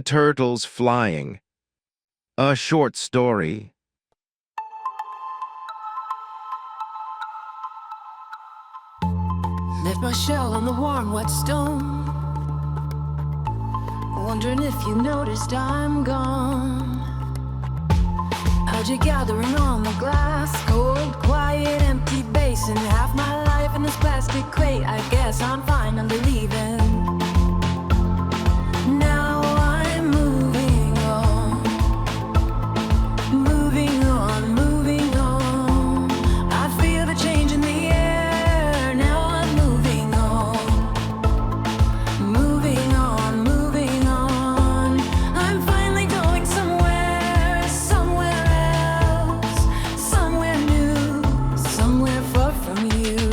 The Turtles Flying. A short story. Left my shell on the warm, wet stone, wondering if you noticed I'm gone. Algae gathering on the glass, cold, quiet, empty basin. Half my life in this plastic crate. I guess I'm fine, I'm believing. Now I'm moving on, moving on, moving on. I feel the change in the air. Now I'm moving on, moving on, moving on. I'm finally going somewhere, somewhere else, somewhere new, somewhere far from you.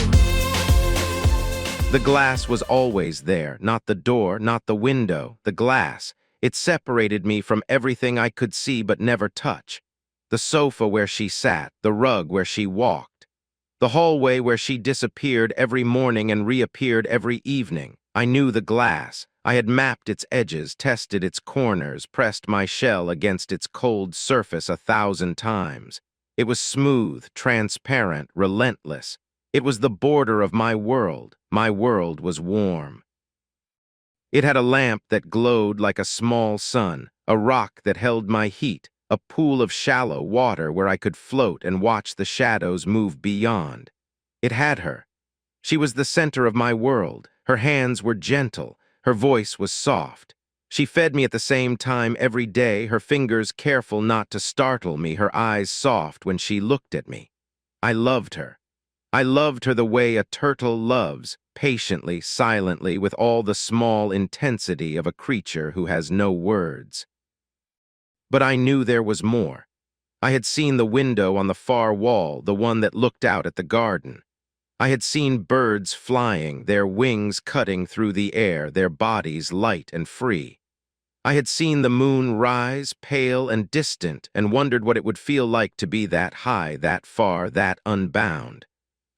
The glass was always there, not the door, not the window, the glass. It separated me from everything I could see but never touch. The sofa where she sat, the rug where she walked, the hallway where she disappeared every morning and reappeared every evening. I knew the glass. I had mapped its edges, tested its corners, pressed my shell against its cold surface 1,000 times. It was smooth, transparent, relentless. It was the border of my world. My world was warm. It had a lamp that glowed like a small sun, a rock that held my heat, a pool of shallow water where I could float and watch the shadows move beyond. It had her. She was the center of my world. Her hands were gentle. Her voice was soft. She fed me at the same time every day, her fingers careful not to startle me, her eyes soft when she looked at me. I loved her. I loved her the way a turtle loves, patiently, silently, with all the small intensity of a creature who has no words. But I knew there was more. I had seen the window on the far wall, the one that looked out at the garden. I had seen birds flying, their wings cutting through the air, their bodies light and free. I had seen the moon rise, pale and distant, and wondered what it would feel like to be that high, that far, that unbound.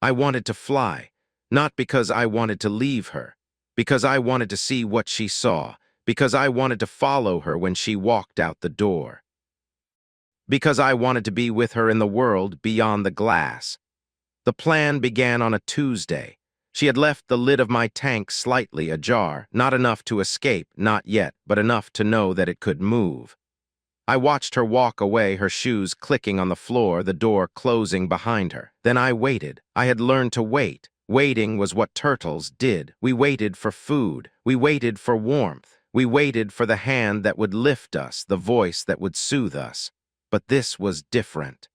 I wanted to fly, not because I wanted to leave her, because I wanted to see what she saw, because I wanted to follow her when she walked out the door, because I wanted to be with her in the world beyond the glass. The plan began on a Tuesday. She had left the lid of my tank slightly ajar, not enough to escape, not yet, but enough to know that it could move. I watched her walk away, her shoes clicking on the floor, the door closing behind her. Then I waited. I had learned to wait. Waiting was what turtles did. We waited for food. We waited for warmth. We waited for the hand that would lift us, the voice that would soothe us. But this was different.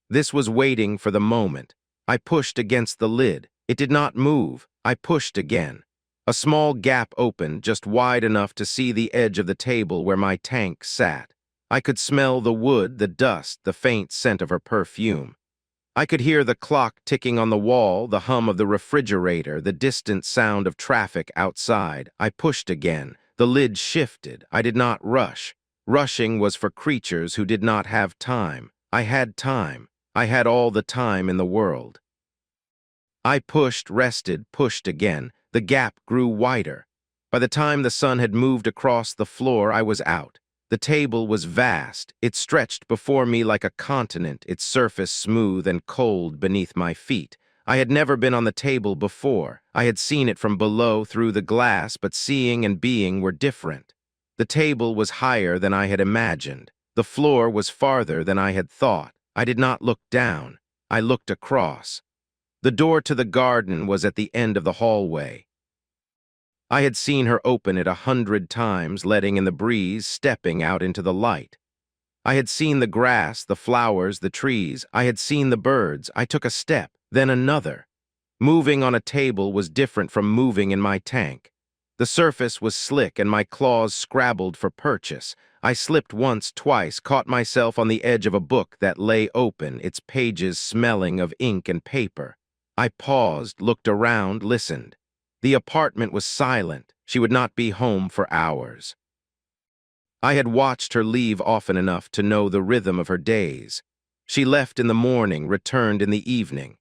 This was waiting for the moment. I pushed against the lid. It did not move. I pushed again. A small gap opened, just wide enough to see the edge of the table where my tank sat. I could smell the wood, the dust, the faint scent of her perfume. I could hear the clock ticking on the wall, the hum of the refrigerator, the distant sound of traffic outside. I pushed again. The lid shifted. I did not rush. Rushing was for creatures who did not have time. I had time. I had all the time in the world. I pushed, rested, pushed again. The gap grew wider. By the time the sun had moved across the floor, I was out. The table was vast. It stretched before me like a continent, its surface smooth and cold beneath my feet. I had never been on the table before. I had seen it from below through the glass, but seeing and being were different. The table was higher than I had imagined. The floor was farther than I had thought. I did not look down. I looked across. The door to the garden was at the end of the hallway. I had seen her open it 100 times, letting in the breeze, stepping out into the light. I had seen the grass, the flowers, the trees. I had seen the birds. I took a step, then another. Moving on a table was different from moving in my tank. The surface was slick and my claws scrabbled for purchase. I slipped once, twice, caught myself on the edge of a book that lay open, its pages smelling of ink and paper. I paused, looked around, listened. The apartment was silent. She would not be home for hours. I had watched her leave often enough to know the rhythm of her days. She left in the morning, returned in the evening.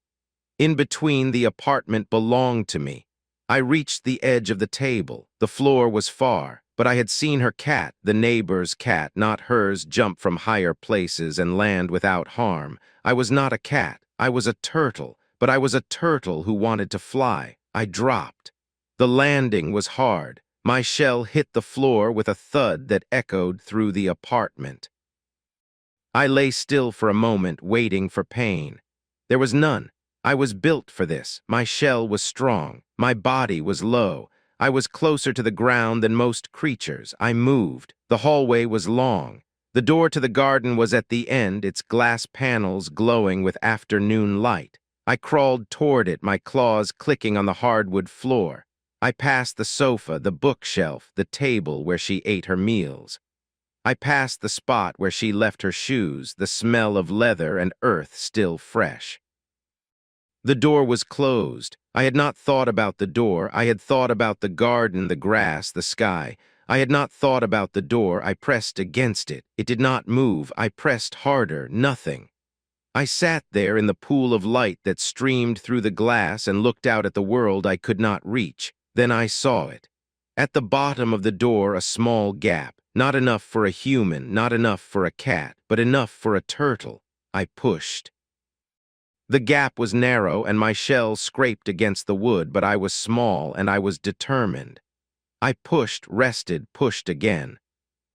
In between, the apartment belonged to me. I reached the edge of the table. The floor was far, but I had seen her cat, the neighbor's cat, not hers, jump from higher places and land without harm. I was not a cat. I was a turtle, but I was a turtle who wanted to fly. I dropped. The landing was hard. My shell hit the floor with a thud that echoed through the apartment. I lay still for a moment, waiting for pain. There was none. I was built for this. My shell was strong. My body was low. I was closer to the ground than most creatures. I moved. The hallway was long. The door to the garden was at the end, its glass panels glowing with afternoon light. I crawled toward it, my claws clicking on the hardwood floor. I passed the sofa, the bookshelf, the table where she ate her meals. I passed the spot where she left her shoes, the smell of leather and earth still fresh. The door was closed. I had not thought about the door. I had thought about the garden, the grass, the sky. I had not thought about the door. I pressed against it. It did not move. I pressed harder. Nothing. I sat there in the pool of light that streamed through the glass and looked out at the world I could not reach. Then I saw it. At the bottom of the door, a small gap. Not enough for a human, not enough for a cat, but enough for a turtle. I pushed. The gap was narrow and my shell scraped against the wood, but I was small and I was determined. I pushed, rested, pushed again.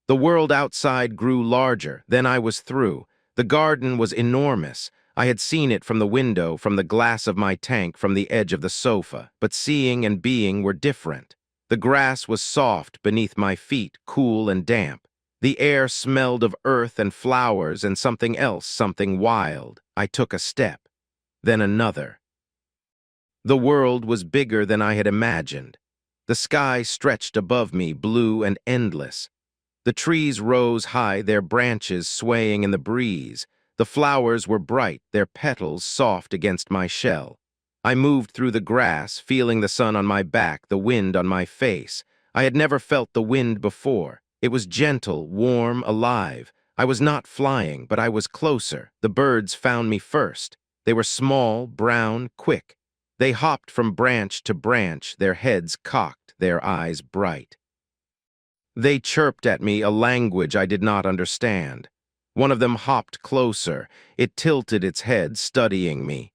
The world outside grew larger, then I was through. The garden was enormous. I had seen it from the window, from the glass of my tank, from the edge of the sofa, but seeing and being were different. The grass was soft beneath my feet, cool and damp. The air smelled of earth and flowers and something else, something wild. I took a step. Then another. The world was bigger than I had imagined. The sky stretched above me, blue and endless. The trees rose high, their branches swaying in the breeze. The flowers were bright, their petals soft against my shell. I moved through the grass, feeling the sun on my back, the wind on my face. I had never felt the wind before. It was gentle, warm, alive. I was not flying, but I was closer. The birds found me first. They were small, brown, quick. They hopped from branch to branch, their heads cocked, their eyes bright. They chirped at me a language I did not understand. One of them hopped closer. It tilted its head, studying me.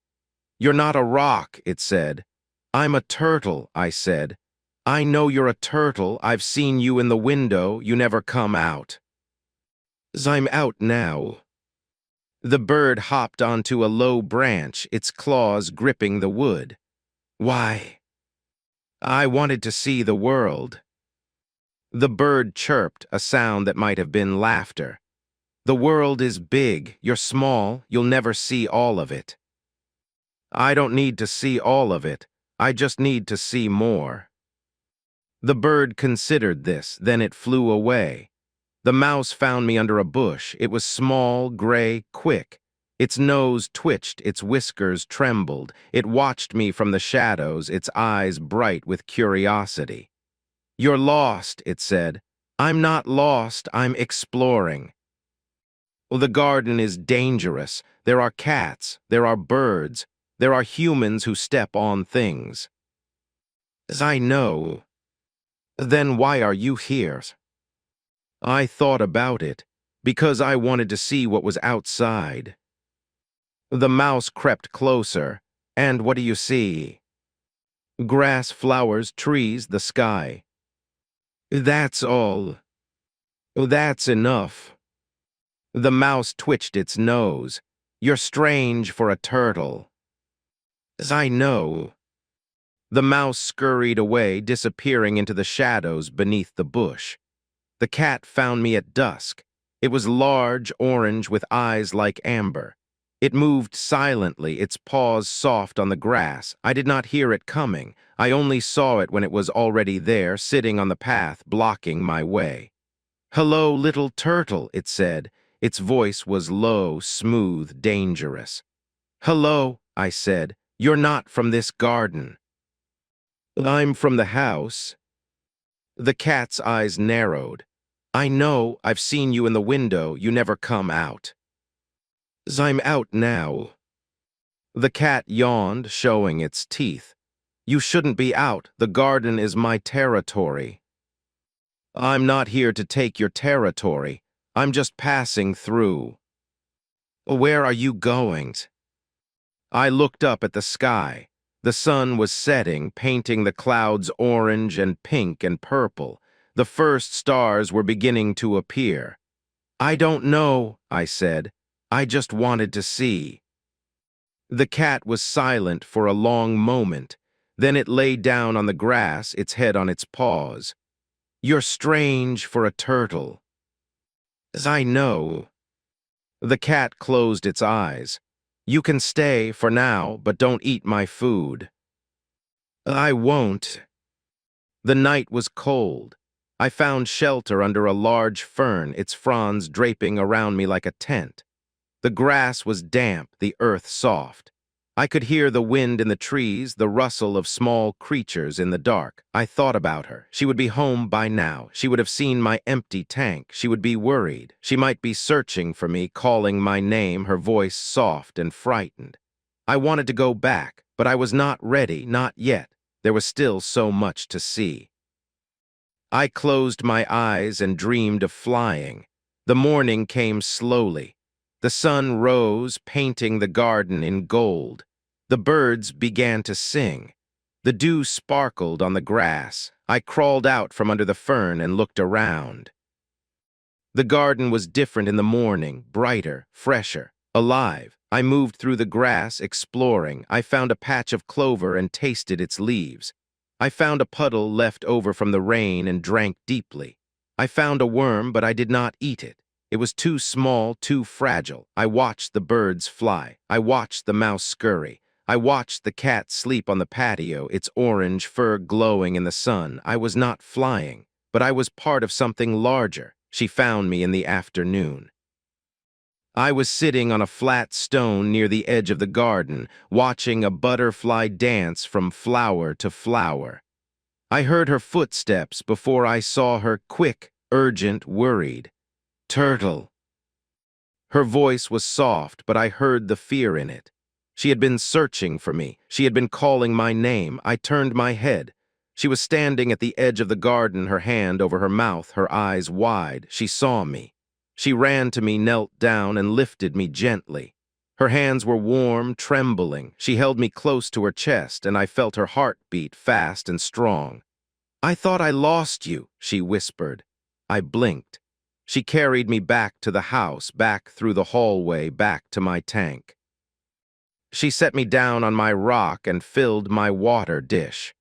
"You're not a rock," it said. "I'm a turtle," I said. "I know you're a turtle. I've seen you in the window. You never come out." "I'm out now." The bird hopped onto a low branch, its claws gripping the wood. "Why?" "I wanted to see the world." The bird chirped, a sound that might have been laughter. "The world is big. You're small. You'll never see all of it." "I don't need to see all of it. I just need to see more." The bird considered this, then it flew away. The mouse found me under a bush. It was small, gray, quick. Its nose twitched, its whiskers trembled. It watched me from the shadows, its eyes bright with curiosity. "You're lost," it said. "I'm not lost, I'm exploring." "The garden is dangerous. There are cats, there are birds, there are humans who step on things." "I know." "Then why are you here?" I thought about it, because I wanted to see what was outside. The mouse crept closer. "And what do you see?" "Grass, flowers, trees, the sky." "That's all." "That's enough." The mouse twitched its nose. "You're strange for a turtle." "I know." The mouse scurried away, disappearing into the shadows beneath the bush. The cat found me at dusk. It was large, orange, with eyes like amber. It moved silently, its paws soft on the grass. I did not hear it coming. I only saw it when it was already there, sitting on the path, blocking my way. "Hello, little turtle," it said. Its voice was low, smooth, dangerous. "Hello," I said. "You're not from this garden." "I'm from the house." The cat's eyes narrowed. "I know, I've seen you in the window. You never come out." "I'm out now." The cat yawned, showing its teeth. "You shouldn't be out. The garden is my territory." I'm not here to take your territory. I'm just passing through. Where are you going? I looked up at the sky. The sun was setting, painting the clouds orange and pink and purple. The first stars were beginning to appear. I don't know, I said. I just wanted to see. The cat was silent for a long moment. Then it lay down on the grass, its head on its paws. You're strange for a turtle. As I know. The cat closed its eyes. You can stay for now, but don't eat my food. I won't. The night was cold. I found shelter under a large fern, its fronds draping around me like a tent. The grass was damp, the earth soft. I could hear the wind in the trees, the rustle of small creatures in the dark. I thought about her. She would be home by now. She would have seen my empty tank. She would be worried. She might be searching for me, calling my name, her voice soft and frightened. I wanted to go back, but I was not ready, not yet. There was still so much to see. I closed my eyes and dreamed of flying. The morning came slowly. The sun rose, painting the garden in gold. The birds began to sing. The dew sparkled on the grass. I crawled out from under the fern and looked around. The garden was different in the morning, brighter, fresher, alive. I moved through the grass, exploring. I found a patch of clover and tasted its leaves. I found a puddle left over from the rain and drank deeply. I found a worm, but I did not eat it. It was too small, too fragile. I watched the birds fly. I watched the mouse scurry. I watched the cat sleep on the patio, its orange fur glowing in the sun. I was not flying, but I was part of something larger. She found me in the afternoon. I was sitting on a flat stone near the edge of the garden, watching a butterfly dance from flower to flower. I heard her footsteps before I saw her, quick, urgent, worried. Turtle. Her voice was soft, but I heard the fear in it. She had been searching for me. She had been calling my name. I turned my head. She was standing at the edge of the garden, her hand over her mouth, her eyes wide. She saw me. She ran to me, knelt down, and lifted me gently. Her hands were warm, trembling. She held me close to her chest, and I felt her heart beat fast and strong. I thought I lost you, she whispered. I blinked. She carried me back to the house, back through the hallway, back to my tank. She set me down on my rock and filled my water dish.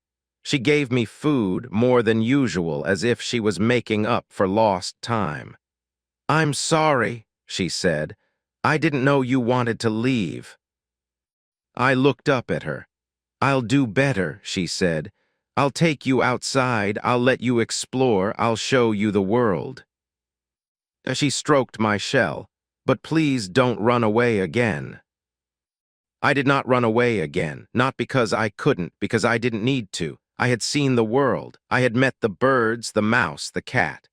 She gave me food, more than usual, as if she was making up for lost time. I'm sorry, she said. I didn't know you wanted to leave. I looked up at her. I'll do better, she said. I'll take you outside, I'll let you explore, I'll show you the world. She stroked my shell. But please don't run away again. I did not run away again, not because I couldn't, because I didn't need to. I had seen the world. I had met the birds, the mouse, the cat.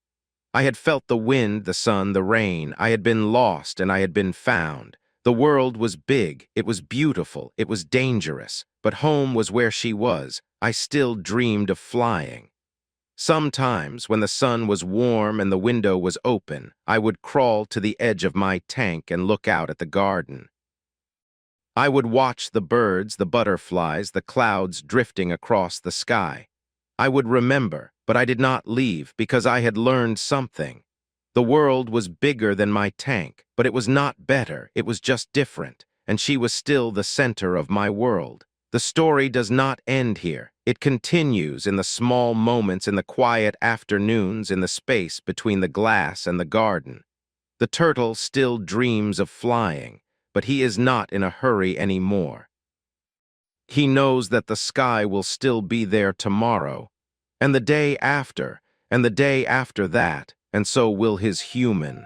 I had felt the wind, the sun, the rain. I had been lost and I had been found. The world was big, it was beautiful, it was dangerous, but home was where she was. I still dreamed of flying. Sometimes, when the sun was warm and the window was open, I would crawl to the edge of my tank and look out at the garden. I would watch the birds, the butterflies, the clouds drifting across the sky. I would remember, but I did not leave because I had learned something. The world was bigger than my tank, but it was not better, it was just different, and she was still the center of my world. The story does not end here. It continues in the small moments, in the quiet afternoons, in the space between the glass and the garden. The turtle still dreams of flying, but he is not in a hurry anymore. He knows that the sky will still be there tomorrow, and the day after that, and so will his human.